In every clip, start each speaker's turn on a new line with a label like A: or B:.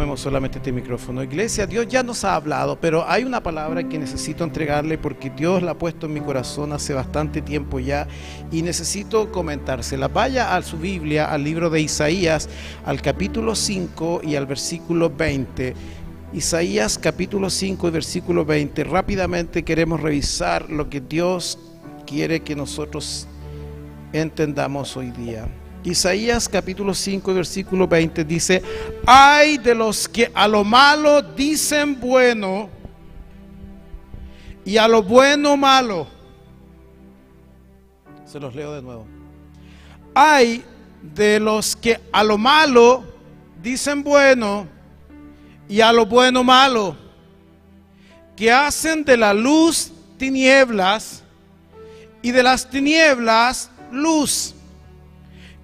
A: tomemos solamente este micrófono. Iglesia, Dios ya nos ha hablado, pero hay una palabra que necesito entregarle porque Dios la ha puesto en mi corazón hace bastante tiempo ya y necesito comentársela. Vaya a su Biblia, al libro de Isaías, al capítulo 5 y al versículo 20. Isaías capítulo 5 y versículo 20. Rápidamente queremos revisar lo que Dios quiere que nosotros entendamos hoy día. Isaías capítulo 5 y versículo 20 dice: ay de los que a lo malo dicen bueno y a lo bueno malo. Se los leo de nuevo. Ay de los que a lo malo dicen bueno y a lo bueno malo, que hacen de la luz tinieblas y de las tinieblas luz,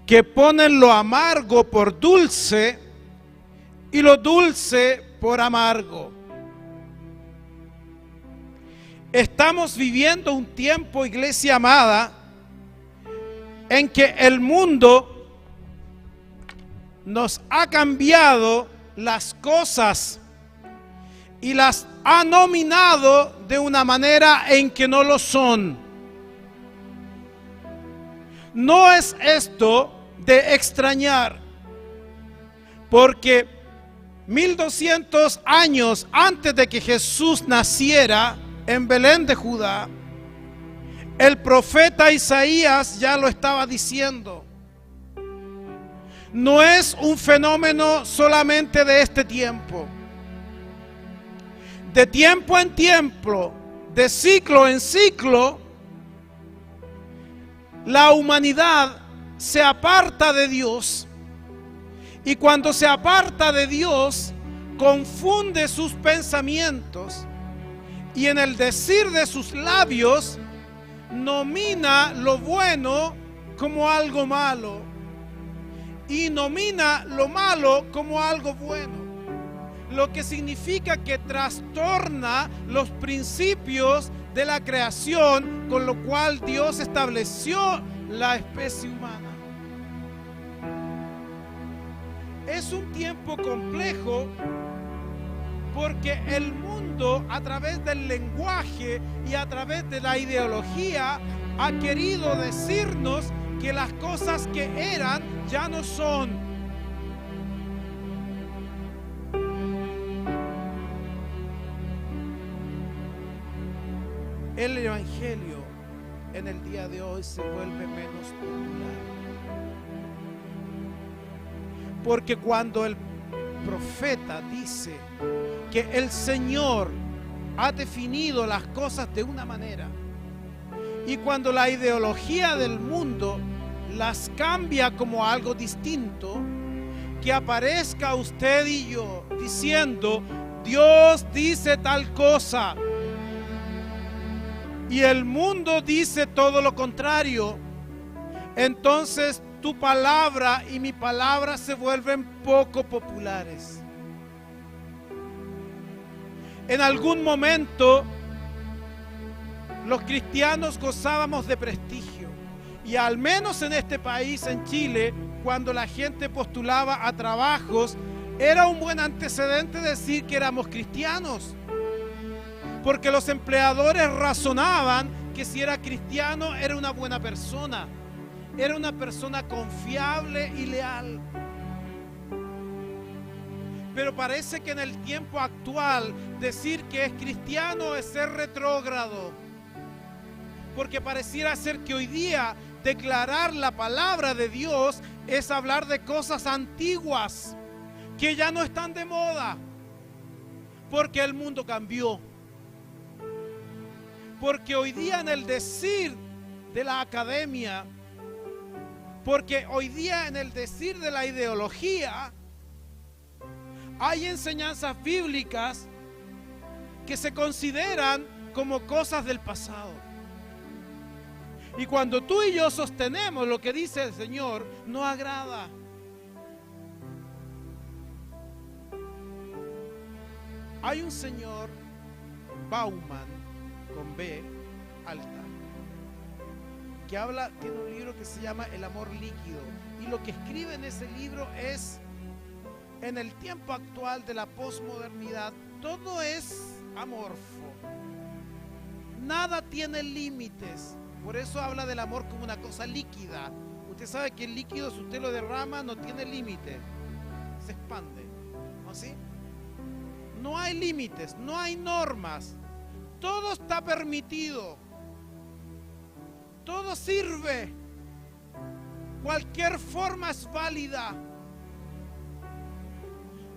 A: que ponen lo amargo por dulce y lo dulce por amargo. Estamos viviendo un tiempo, iglesia amada, en que el mundo nos ha cambiado las cosas y las ha nominado de una manera en que no lo son. No es esto de extrañar, porque 1200 años antes de que Jesús naciera en Belén de Judá, el profeta Isaías ya lo estaba diciendo. No es un fenómeno solamente de este tiempo. De tiempo en tiempo, de ciclo en ciclo, la humanidad se aparta de Dios, y cuando se aparta de Dios, confunde sus pensamientos y en el decir de sus labios nomina lo bueno como algo malo y nomina lo malo como algo bueno, lo que significa que trastorna los principios de la creación con lo cual Dios estableció la especie humana. Es un tiempo complejo porque el mundo, a través del lenguaje y a través de la ideología, ha querido decirnos que las cosas que eran ya no son. El evangelio en el día de hoy se vuelve menos popular. Porque cuando el profeta dice que el Señor ha definido las cosas de una manera, y cuando la ideología del mundo las cambia como algo distinto, que aparezca usted y yo diciendo: Dios dice tal cosa, y el mundo dice todo lo contrario, entonces tu palabra y mi palabra se vuelven poco populares. En algún momento los cristianos gozábamos de prestigio, y al menos en este país, en Chile, cuando la gente postulaba a trabajos, era un buen antecedente decir que éramos cristianos, porque los empleadores razonaban que si era cristiano era una buena persona, era una persona confiable y leal. Pero parece que en el tiempo actual decir que es cristiano es ser retrógrado, porque pareciera ser que hoy día declarar la palabra de Dios es hablar de cosas antiguas que ya no están de moda, porque el mundo cambió. Porque hoy día en el decir de la academia, porque hoy día en el decir de la ideología, hay enseñanzas bíblicas que se consideran como cosas del pasado. Y cuando tú y yo sostenemos lo que dice el Señor, no agrada. Hay un señor, Bauman, con B alta, que tiene un libro que se llama El amor líquido, y lo que escribe en ese libro es En el tiempo actual de la posmodernidad, todo es amorfo. Nada tiene límites. Por eso habla del amor como una cosa líquida. Usted sabe que el líquido, si usted lo derrama, no tiene límite. Se expande. ¿No así? No hay límites, no hay normas. Todo está permitido. Todo sirve. Cualquier forma es válida.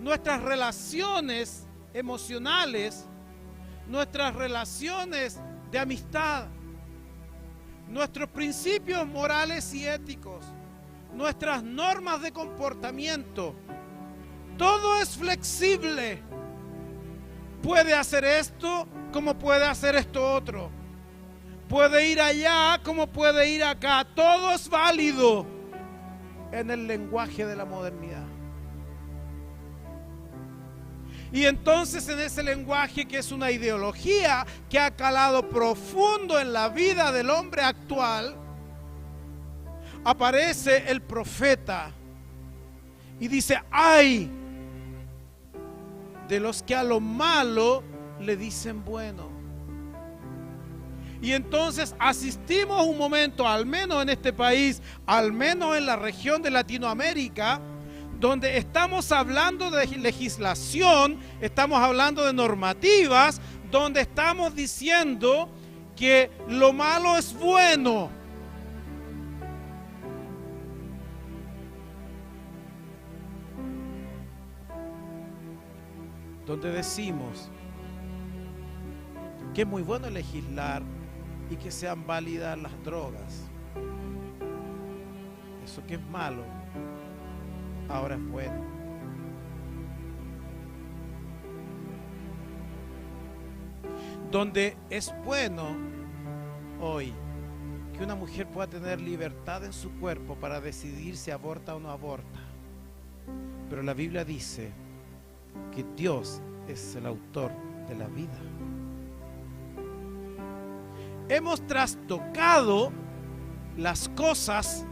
A: Nuestras relaciones emocionales, nuestras relaciones de amistad, nuestros principios morales y éticos, nuestras normas de comportamiento, todo es flexible. Puede hacer esto como puede hacer esto otro. Puede ir allá como puede ir acá. Todo es válido en el lenguaje de la modernidad. Y entonces en ese lenguaje, que es una ideología que ha calado profundo en la vida del hombre actual, aparece el profeta y dice: ¡ay de los que a lo malo le dicen bueno! Y entonces asistimos un momento, al menos en este país, al menos en la región de Latinoamérica, donde estamos hablando de legislación, estamos hablando de normativas, donde estamos diciendo que lo malo es bueno. Donde decimos que es muy bueno legislar y que sean válidas las drogas. Eso que es malo, ahora es bueno. Donde es bueno hoy que una mujer pueda tener libertad en su cuerpo para decidir si aborta o no aborta. Pero la Biblia dice que Dios es el autor de la vida. Hemos trastocado las cosas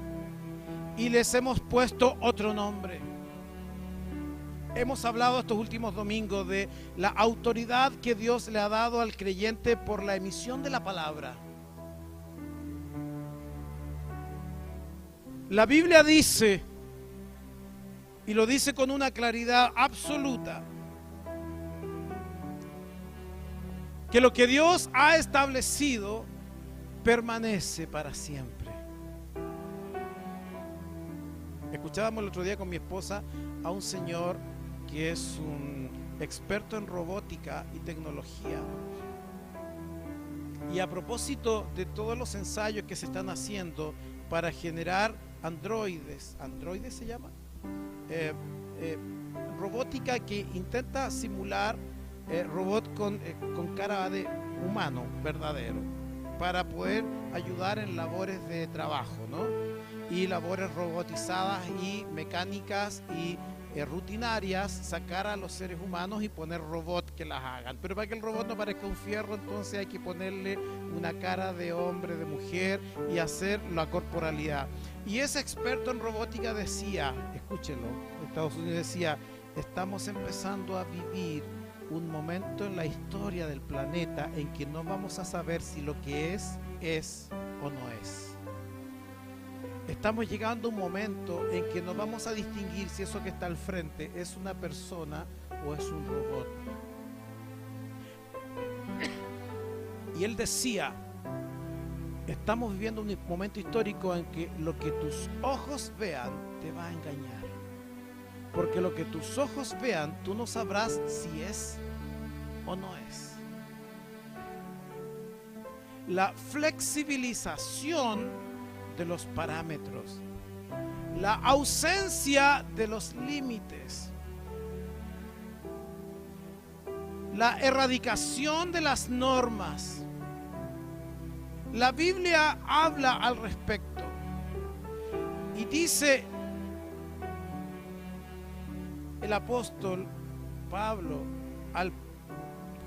A: y les hemos puesto otro nombre. Hemos hablado estos últimos domingos de la autoridad que Dios le ha dado al creyente por la emisión de la palabra. La Biblia dice, y lo dice con una claridad absoluta, que lo que Dios ha establecido permanece para siempre. Escuchábamos el otro día con mi esposa a un señor que es un experto en robótica y tecnología. Y a propósito de todos los ensayos que se están haciendo para generar androides se llama, robótica que intenta simular robot con cara de humano verdadero, para poder ayudar en labores de trabajo, ¿no? Y labores robotizadas y mecánicas y rutinarias, sacar a los seres humanos y poner robots que las hagan. Pero para que el robot no parezca un fierro, entonces hay que ponerle una cara de hombre, de mujer, y hacer la corporalidad. Y ese experto en robótica decía, escúchenlo, Estados Unidos decía: estamos empezando a vivir un momento en la historia del planeta en que no vamos a saber si lo que es o no es. Estamos llegando a un momento en que no vamos a distinguir si eso que está al frente es una persona o es un robot. Y él decía, estamos viviendo un momento histórico en que lo que tus ojos vean te va a engañar. Porque lo que tus ojos vean, tú no sabrás si es o no es. La flexibilización de los parámetros, la ausencia de los límites, la erradicación de las normas. La Biblia habla al respecto y dice el apóstol Pablo al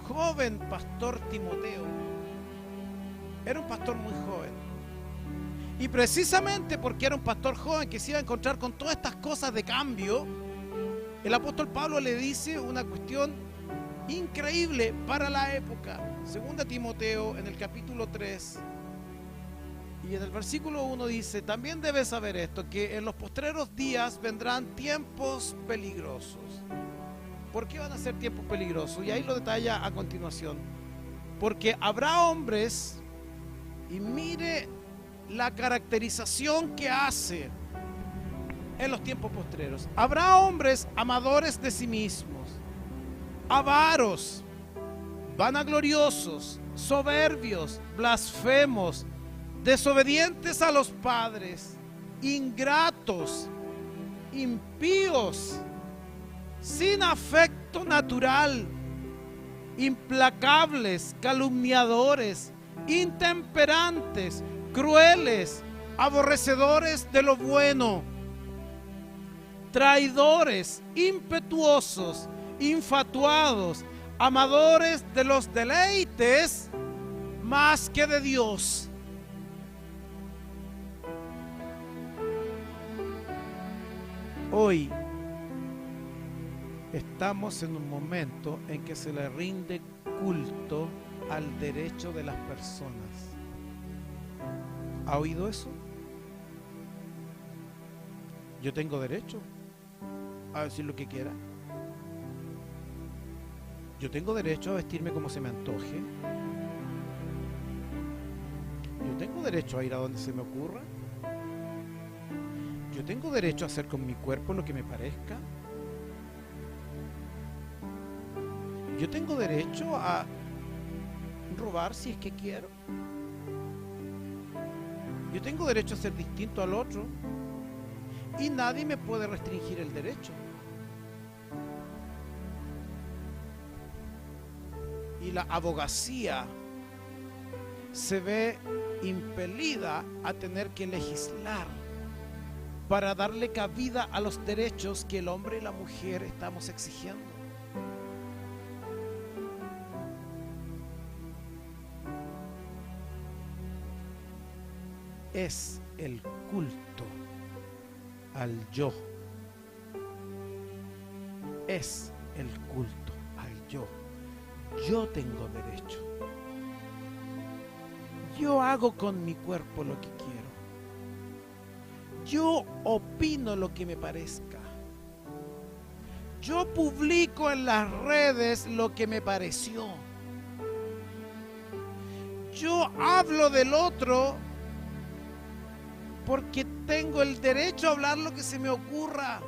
A: joven pastor Timoteo. Era un pastor muy joven. Y precisamente porque era un pastor joven que se iba a encontrar con todas estas cosas de cambio, El apóstol Pablo le dice una cuestión increíble para la época. Segunda Timoteo, en el capítulo 3 y en el versículo 1 dice: también debes saber esto, que en los postreros días vendrán tiempos peligrosos. ¿Por qué van a ser tiempos peligrosos? Y ahí lo detalla a continuación. Porque habrá hombres, y mire la caracterización que hace en los tiempos postreros. Habrá hombres amadores de sí mismos, avaros, vanagloriosos, soberbios, blasfemos, desobedientes a los padres, ingratos, impíos, sin afecto natural, implacables, calumniadores, intemperantes, crueles, aborrecedores de lo bueno, traidores, impetuosos, infatuados, amadores de los deleites más que de Dios. Hoy estamos en un momento en que se le rinde culto al derecho de las personas. ¿Ha oído eso? Yo tengo derecho a decir lo que quiera. Yo tengo derecho a vestirme como se me antoje. Yo tengo derecho a ir a donde se me ocurra. Yo tengo derecho a hacer con mi cuerpo lo que me parezca. Yo tengo derecho a robar si es que quiero. Yo tengo derecho a ser distinto al otro. Y nadie me puede restringir el derecho. Y la abogacía se ve impelida a tener que legislar para darle cabida a los derechos que el hombre y la mujer estamos exigiendo. Es el culto al yo. Es el culto al yo. Yo tengo derecho. Yo hago con mi cuerpo lo que quiero. Yo opino lo que me parezca. Yo publico en las redes lo que me pareció. Yo hablo del otro porque tengo el derecho a hablar lo que se me ocurra.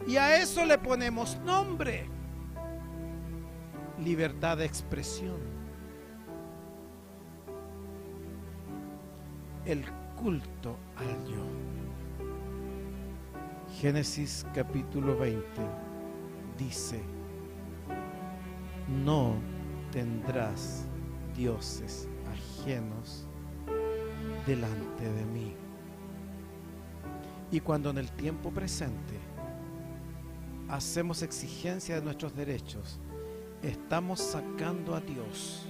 A: Y a eso le ponemos nombre: libertad de expresión. El culto al yo. Génesis capítulo 20 dice: no tendrás dioses ajenos delante de mí. Y cuando en el tiempo presente hacemos exigencia de nuestros derechos, estamos sacando a Dios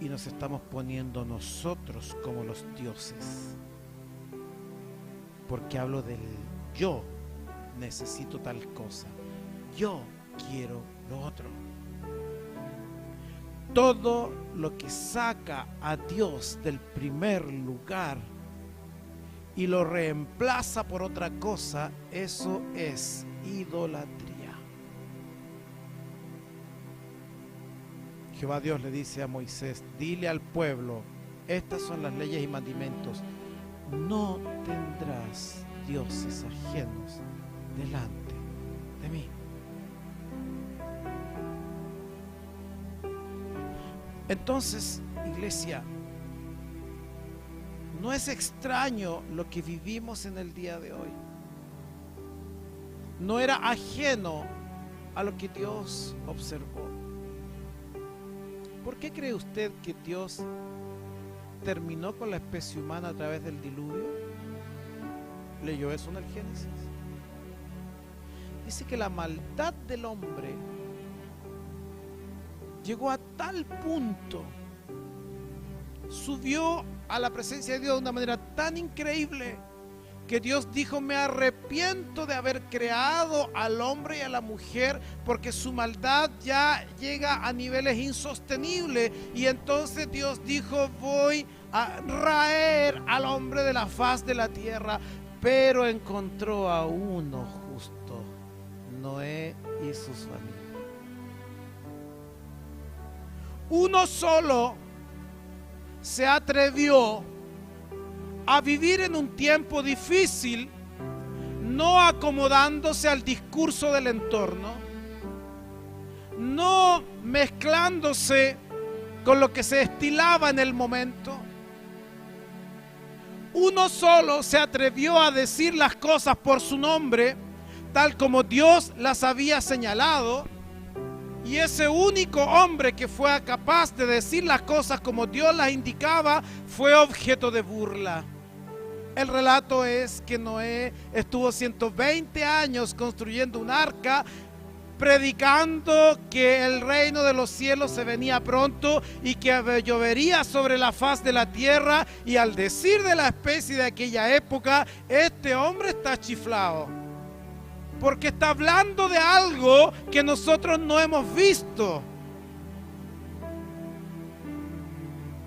A: y nos estamos poniendo nosotros como los dioses. Porque hablo del yo necesito tal cosa, yo quiero lo otro. Todo lo que saca a Dios del primer lugar y lo reemplaza por otra cosa, eso es idolatría. Jehová Dios le dice a Moisés: dile al pueblo, estas son las leyes y mandamientos. No tendrás dioses ajenos delante de mí. Entonces, iglesia, no es extraño lo que vivimos en el día de hoy. No era ajeno a lo que Dios observó. ¿Por qué cree usted que Dios terminó con la especie humana a través del diluvio? ¿Leyó eso en el Génesis? Dice que la maldad del hombre llegó a tal punto, subió a la presencia de Dios de una manera tan increíble, que Dios dijo: me arrepiento de haber creado al hombre y a la mujer, porque su maldad ya llega a niveles insostenibles. Y entonces Dios dijo: voy a raer al hombre de la faz de la tierra. Pero encontró a uno justo, Noé y sus familias. Uno solo se atrevió a vivir en un tiempo difícil, no acomodándose al discurso del entorno, no mezclándose con lo que se estilaba en el momento. Uno solo se atrevió a decir las cosas por su nombre, tal como Dios las había señalado. Y ese único hombre que fue capaz de decir las cosas como Dios las indicaba fue objeto de burla. El relato es que Noé estuvo 120 años construyendo un arca, predicando que el reino de los cielos se venía pronto y que llovería sobre la faz de la tierra. Y al decir de la especie de aquella época, este hombre está chiflado, porque está hablando de algo que nosotros no hemos visto.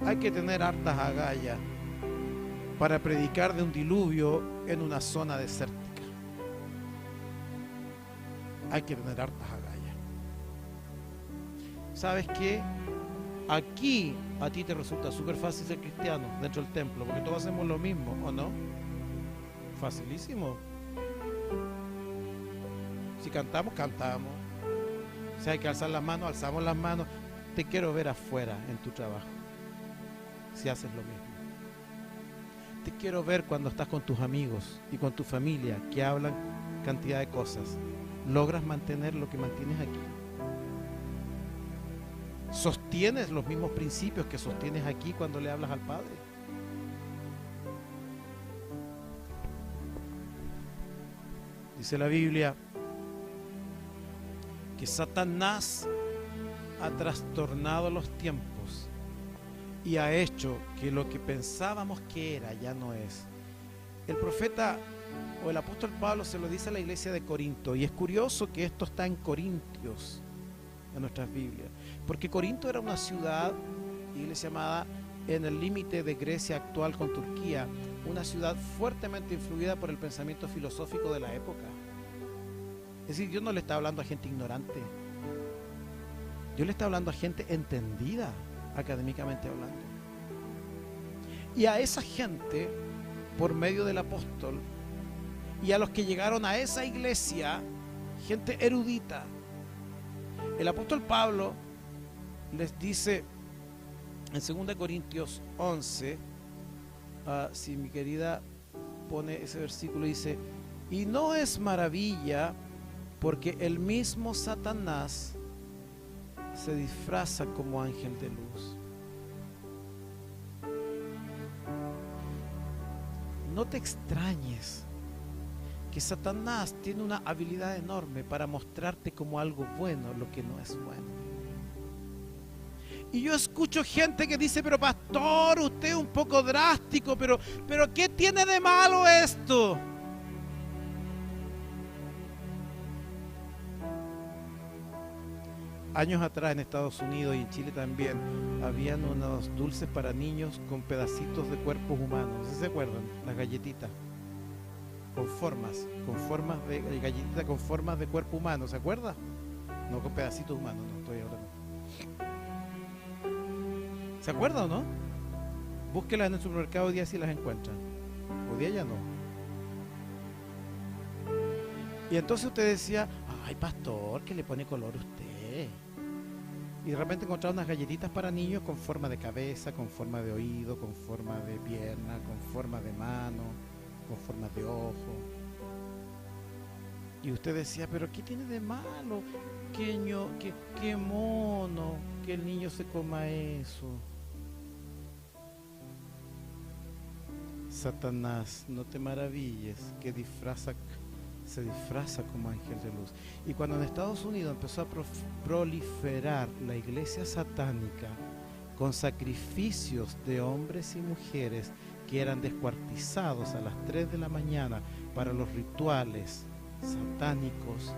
A: Hay que tener hartas agallas para predicar de un diluvio en una zona desértica. Hay que tener hartas agallas. ¿Sabes qué? Aquí a ti te resulta súper fácil ser cristiano dentro del templo, porque todos hacemos lo mismo, ¿o no? Facilísimo. Si cantamos, cantamos. Si hay que alzar las manos, alzamos las manos. Te quiero ver afuera en tu trabajo, si haces lo mismo. Te quiero ver cuando estás con tus amigos y con tu familia, que hablan cantidad de cosas. ¿Logras mantener lo que mantienes aquí? ¿Sostienes los mismos principios que sostienes aquí cuando le hablas al Padre? Dice la Biblia que Satanás ha trastornado los tiempos y ha hecho que lo que pensábamos que era ya no es. El profeta o el apóstol Pablo se lo dice a la iglesia de Corinto, y es curioso que esto está en Corintios, en nuestras Biblias, porque Corinto era una ciudad, iglesia amada, en el límite de Grecia actual con Turquía, una ciudad fuertemente influida por el pensamiento filosófico de la época. Es decir, Dios no le está hablando a gente ignorante, Dios le está hablando a gente entendida, académicamente hablando. Y a esa gente, por medio del apóstol, y a los que llegaron a esa iglesia, gente erudita, el apóstol Pablo les dice en 2 Corintios 11, si mi querida pone ese versículo, dice: y no es maravilla, porque el mismo Satanás se disfraza como ángel de luz. No te extrañes que Satanás tiene una habilidad enorme para mostrarte como algo bueno lo que no es bueno. Y yo escucho gente que dice: pero pastor, usted es un poco drástico, pero ¿qué tiene de malo esto? Años atrás en Estados Unidos y en Chile también habían unos dulces para niños con pedacitos de cuerpos humanos. ¿No se acuerdan? Las galletitas con formas de galletitas con formas de cuerpo humano, ¿se acuerda? No con pedacitos humanos, no estoy hablando. ¿Se acuerda o no? Búsquelas en el supermercado hoy día si las encuentran. Hoy día ya no. Y entonces usted decía: ay, pastor, que le pone color usted. Y de repente encontraba unas galletitas para niños con forma de cabeza, con forma de oído, con forma de pierna, con forma de mano, con forma de ojo. Y usted decía: pero ¿qué tiene de malo? Qué mono que el niño se coma eso. Satanás, no te maravilles, que se disfraza como ángel de luz. Y cuando en Estados Unidos empezó a proliferar la iglesia satánica con sacrificios de hombres y mujeres que eran descuartizados a las 3 de la mañana para los rituales satánicos,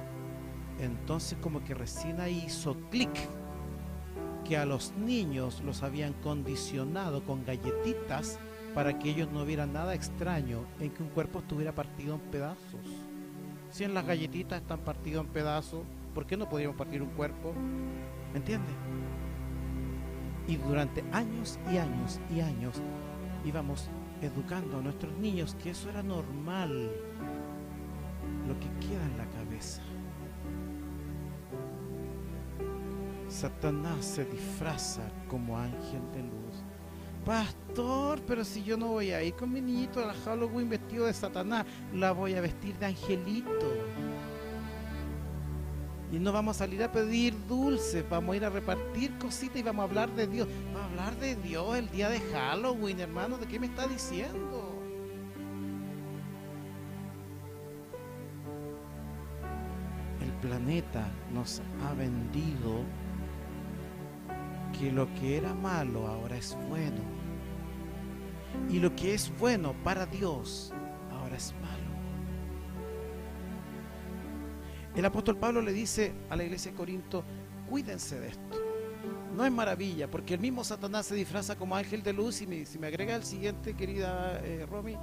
A: entonces como que recién ahí hizo clic que a los niños los habían condicionado con galletitas para que ellos no vieran nada extraño en que un cuerpo estuviera partido en pedazos. Si en las galletitas están partidos en pedazos, ¿por qué no podríamos partir un cuerpo? ¿Me entiendes? Y durante años y años y años íbamos educando a nuestros niños que eso era normal, lo que queda en la cabeza. Satanás se disfraza como ángel de luz. Pastor, pero si yo no voy a ir con mi niñito a Halloween vestido de Satanás, la voy a vestir de angelito. Y no vamos a salir a pedir dulces, vamos a ir a repartir cositas y vamos a hablar de Dios. Vamos a hablar de Dios el día de Halloween, hermano, ¿de qué me está diciendo? El planeta nos ha vendido que lo que era malo ahora es bueno. Y lo que es bueno para Dios ahora es malo. El apóstol Pablo le dice a la iglesia de Corinto, cuídense de esto. No es maravilla, porque el mismo Satanás se disfraza como ángel de luz. Y si me agrega el siguiente, querida Romy,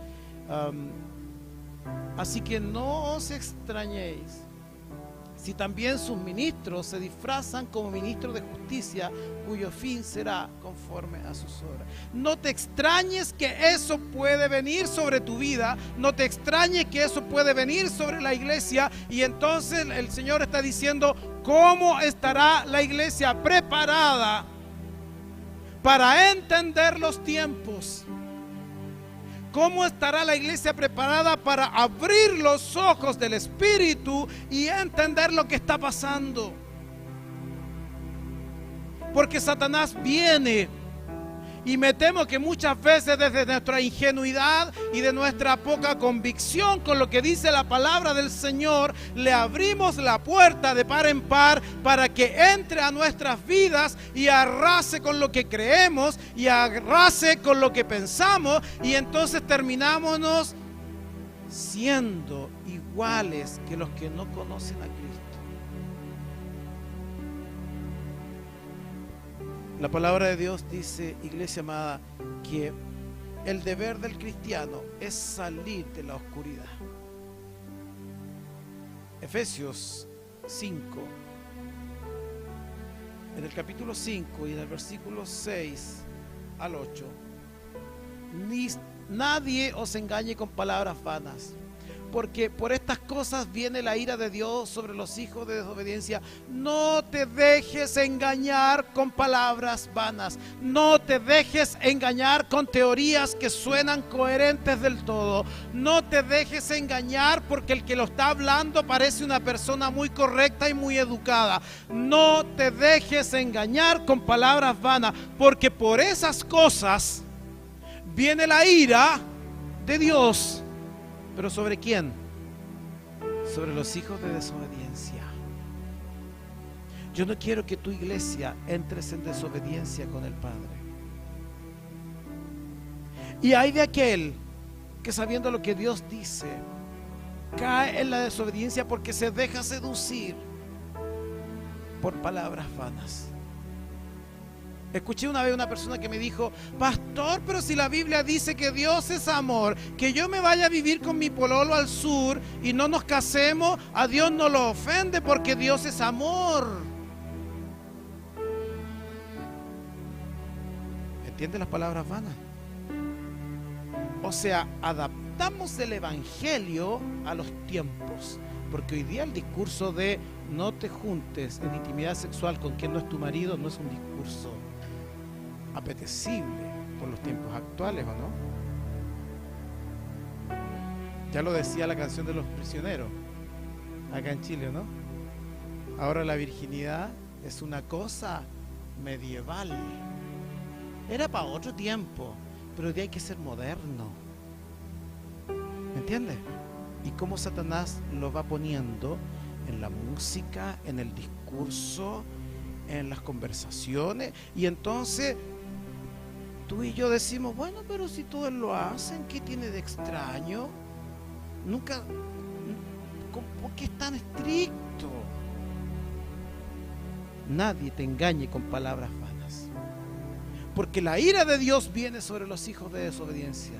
A: así que no os extrañéis si también sus ministros se disfrazan como ministros de justicia, cuyo fin será conforme a sus obras. No te extrañes que eso puede venir sobre tu vida, no te extrañes que eso puede venir sobre la iglesia. Y entonces el Señor está diciendo, ¿cómo estará la iglesia preparada para entender los tiempos? ¿Cómo estará la iglesia preparada para abrir los ojos del Espíritu y entender lo que está pasando? Porque Satanás viene, y me temo que muchas veces desde nuestra ingenuidad y de nuestra poca convicción con lo que dice la palabra del Señor, le abrimos la puerta de par en par para que entre a nuestras vidas y arrase con lo que creemos y arrase con lo que pensamos, y entonces terminamos siendo iguales que los que no conocen a Cristo. La palabra de Dios dice, iglesia amada, que el deber del cristiano es salir de la oscuridad. Efesios 5, en el capítulo 5 y en el versículo 6 al 8, nadie os engañe con palabras vanas, porque por estas cosas viene la ira de Dios sobre los hijos de desobediencia. No te dejes engañar con palabras vanas. No te dejes engañar con teorías que suenan coherentes del todo. No te dejes engañar porque el que lo está hablando parece una persona muy correcta y muy educada. No te dejes engañar con palabras vanas, porque por esas cosas viene la ira de Dios. ¿Pero sobre quién? Sobre los hijos de desobediencia. Yo no quiero que tu iglesia entres en desobediencia con el Padre. Y hay de aquel que, sabiendo lo que Dios dice, cae en la desobediencia porque se deja seducir por palabras vanas. Escuché una vez una persona que me dijo, pastor, pero si la Biblia dice que Dios es amor, que yo me vaya a vivir con mi pololo al sur y no nos casemos, a Dios no lo ofende porque Dios es amor. ¿Entiende las palabras vanas? O sea, adaptamos el evangelio a los tiempos, porque hoy día el discurso de no te juntes en intimidad sexual con quien no es tu marido no es un discurso apetecible por los tiempos actuales, ¿o no? Ya lo decía la canción de los prisioneros acá en Chile, ¿no? Ahora la virginidad es una cosa medieval. Era para otro tiempo, pero hoy día hay que ser moderno. ¿Me entiendes? Y cómo Satanás lo va poniendo en la música, en el discurso, en las conversaciones, y entonces tú y yo decimos, bueno, pero si todos lo hacen, ¿qué tiene de extraño? Nunca, ¿por qué es tan estricto? Nadie te engañe con palabras vanas, porque la ira de Dios viene sobre los hijos de desobediencia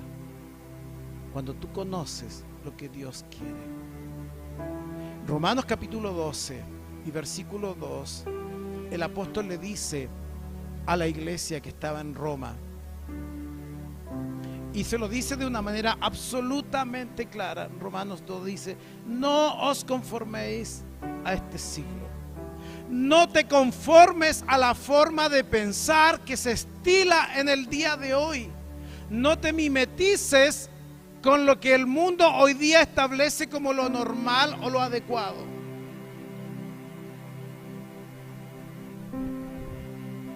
A: cuando tú conoces lo que Dios quiere. Romanos capítulo 12 y versículo 2, el apóstol le dice a la iglesia que estaba en Roma, y se lo dice de una manera absolutamente clara. Romanos 2 dice: no os conforméis a este siglo, no te conformes a la forma de pensar que se estila en el día de hoy, no te mimetices con lo que el mundo hoy día establece como lo normal o lo adecuado.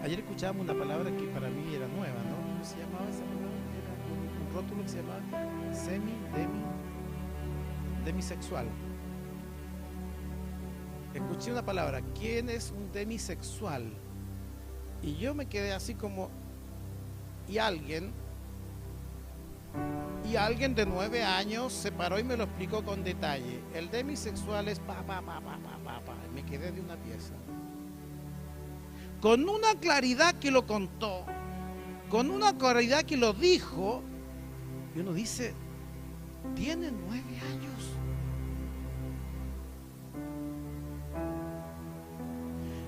A: Ayer escuchábamos una palabra que para mí era nueva, ¿no? ¿Cómo se llamaba esa palabra? Era un rótulo que se llamaba demisexual. Escuché una palabra, ¿quién es un demisexual? Y yo me quedé así como, y alguien de 9 años se paró y me lo explicó con detalle. El demisexual es me quedé de una pieza. Con una claridad que lo contó, con una claridad que lo dijo, y uno dice, tiene 9 años.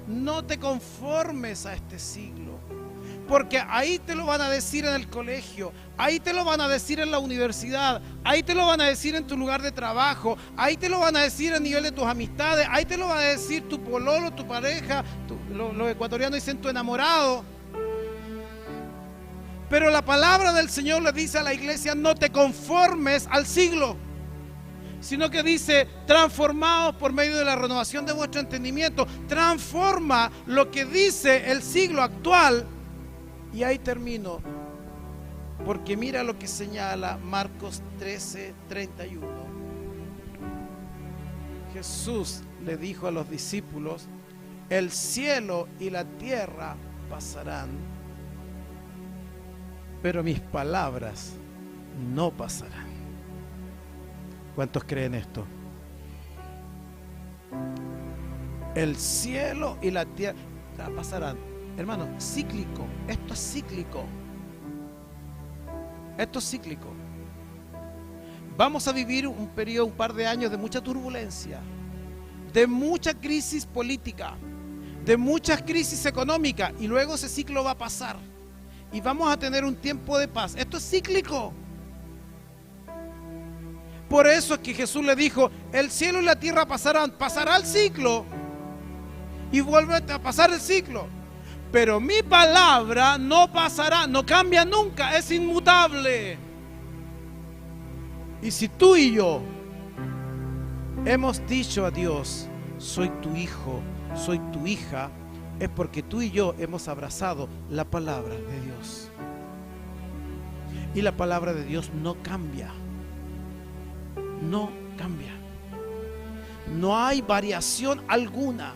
A: No te conformes a este siglo, porque ahí te lo van a decir en el colegio, ahí te lo van a decir en la universidad, ahí te lo van a decir en tu lugar de trabajo, ahí te lo van a decir a nivel de tus amistades, ahí te lo va a decir tu pololo, tu pareja, los ecuatorianos dicen tu enamorado. Pero la palabra del Señor le dice a la iglesia: no te conformes al siglo, sino que dice: transformaos por medio de la renovación de vuestro entendimiento. Transforma lo que dice el siglo actual. Y ahí termino, porque mira lo que señala Marcos 13:31. Jesús le dijo a los discípulos: el cielo y la tierra pasarán, pero mis palabras no pasarán. ¿Cuántos creen esto? El cielo y la tierra pasarán. Hermano, cíclico. Esto es cíclico. Esto es cíclico. Vamos a vivir un periodo, un par de años de mucha turbulencia, de mucha crisis política, de muchas crisis económicas, y luego ese ciclo va a pasar y vamos a tener un tiempo de paz. Esto es cíclico. Por eso es que Jesús le dijo: el cielo y la tierra pasarán. Pasará el ciclo y vuelve a pasar el ciclo, pero mi palabra no pasará, no cambia nunca, es inmutable. Y si tú y yo hemos dicho a Dios: soy tu hijo, soy tu hija, es porque tú y yo hemos abrazado la palabra de Dios. Y la palabra de Dios no cambia. No cambia. No hay variación alguna.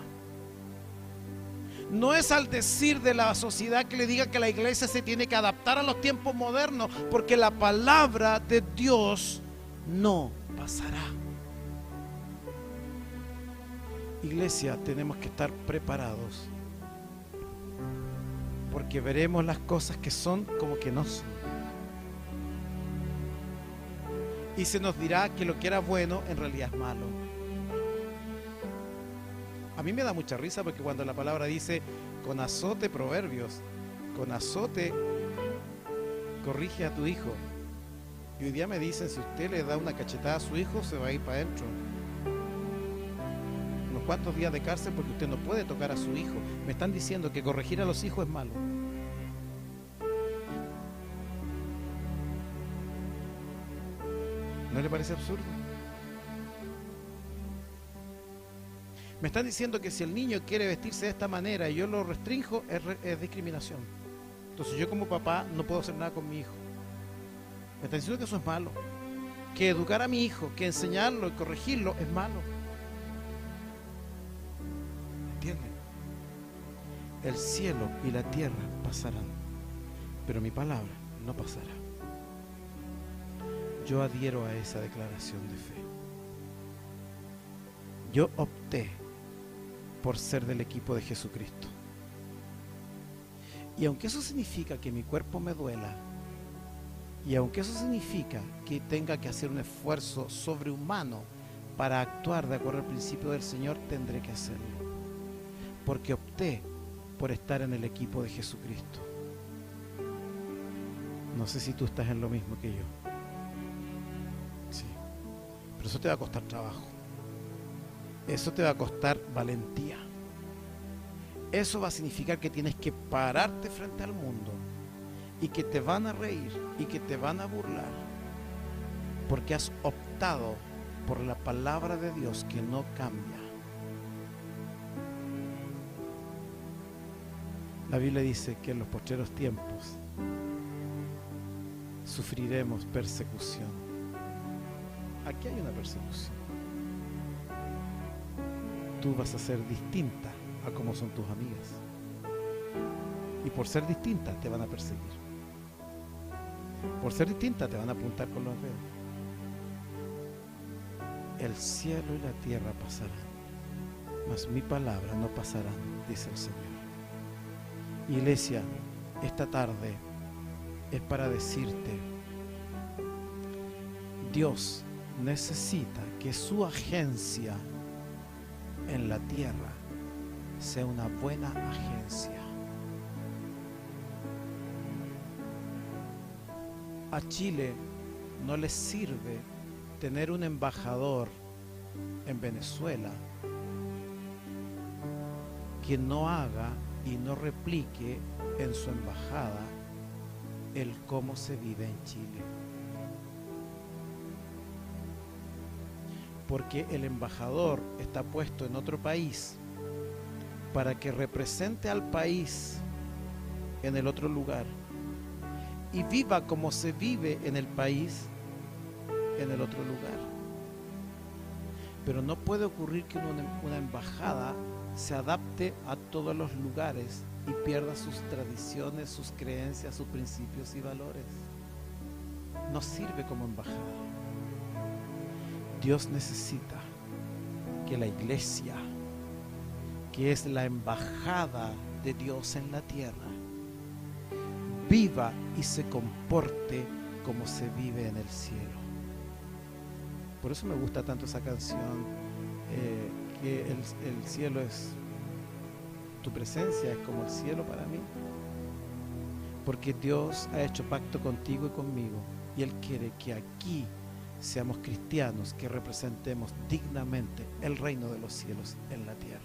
A: No es al decir de la sociedad que le diga que la iglesia se tiene que adaptar a los tiempos modernos, porque la palabra de Dios no pasará. Iglesia, tenemos que estar preparados, porque veremos las cosas que son como que no son. Y se nos dirá que lo que era bueno en realidad es malo. A mí me da mucha risa porque cuando la palabra dice: con azote, Proverbios, con azote corrige a tu hijo. Y hoy día me dicen: si usted le da una cachetada a su hijo, se va a ir para adentro. Unos cuantos días de cárcel porque usted no puede tocar a su hijo. Me están diciendo que corregir a los hijos es malo. ¿No le parece absurdo? Me están diciendo que si el niño quiere vestirse de esta manera y yo lo restringo, es discriminación. Entonces yo como papá no puedo hacer nada con mi hijo. Me están diciendo que eso es malo. Que educar a mi hijo, que enseñarlo y corregirlo es malo. ¿Entienden? El cielo y la tierra pasarán, pero mi palabra no pasará. Yo adhiero a esa declaración de fe. Yo opté por ser del equipo de Jesucristo. Y aunque eso significa que mi cuerpo me duela, y aunque eso significa que tenga que hacer un esfuerzo sobrehumano para actuar de acuerdo al principio del Señor, tendré que hacerlo. Porque opté por estar en el equipo de Jesucristo. No sé si tú estás en lo mismo que yo. Sí. Pero eso te va a costar trabajo. Eso te va a costar valentía. Eso va a significar que tienes que pararte frente al mundo y que te van a reír y que te van a burlar porque has optado por la palabra de Dios que no cambia. La Biblia dice que en los postreros tiempos sufriremos persecución. Aquí hay una persecución. Tú vas a ser distinta a como son tus amigas. Y por ser distinta te van a perseguir. Por ser distinta te van a apuntar con los dedos. El cielo y la tierra pasarán, mas mi palabra no pasará, dice el Señor. Iglesia, esta tarde es para decirte, Dios necesita que su agencia en la tierra sea una buena agencia. A Chile no le sirve tener un embajador en Venezuela que no haga y no replique en su embajada el cómo se vive en Chile. Porque el embajador está puesto en otro país para que represente al país en el otro lugar y viva como se vive en el país en el otro lugar. Pero no puede ocurrir que una embajada se adapte a todos los lugares y pierda sus tradiciones, sus creencias, sus principios y valores. No sirve como embajada. Dios necesita que la iglesia, que es la embajada de Dios en la tierra, viva y se comporte como se vive en el cielo. Por eso me gusta tanto esa canción, que el cielo es, tu presencia es como el cielo para mí. Porque Dios ha hecho pacto contigo y conmigo, y Él quiere que aquí seamos cristianos que representemos dignamente el reino de los cielos en la tierra.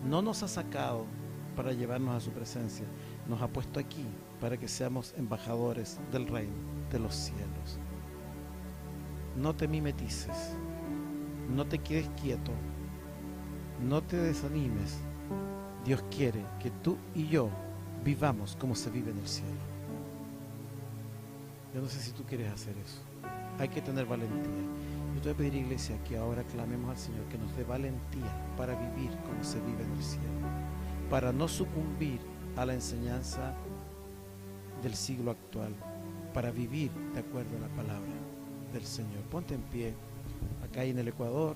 A: No nos ha sacado para llevarnos a su presencia, nos ha puesto aquí para que seamos embajadores del reino de los cielos. No te mimetices, no te quedes quieto, no te desanimes. Dios quiere que tú y yo vivamos como se vive en el cielo. Yo no sé si tú quieres hacer eso. Hay que tener valentía. Yo te voy a pedir, iglesia, que ahora clamemos al Señor que nos dé valentía para vivir como se vive en el cielo, para no sucumbir a la enseñanza del siglo actual, para vivir de acuerdo a la palabra del Señor. Ponte en pie acá en el Ecuador.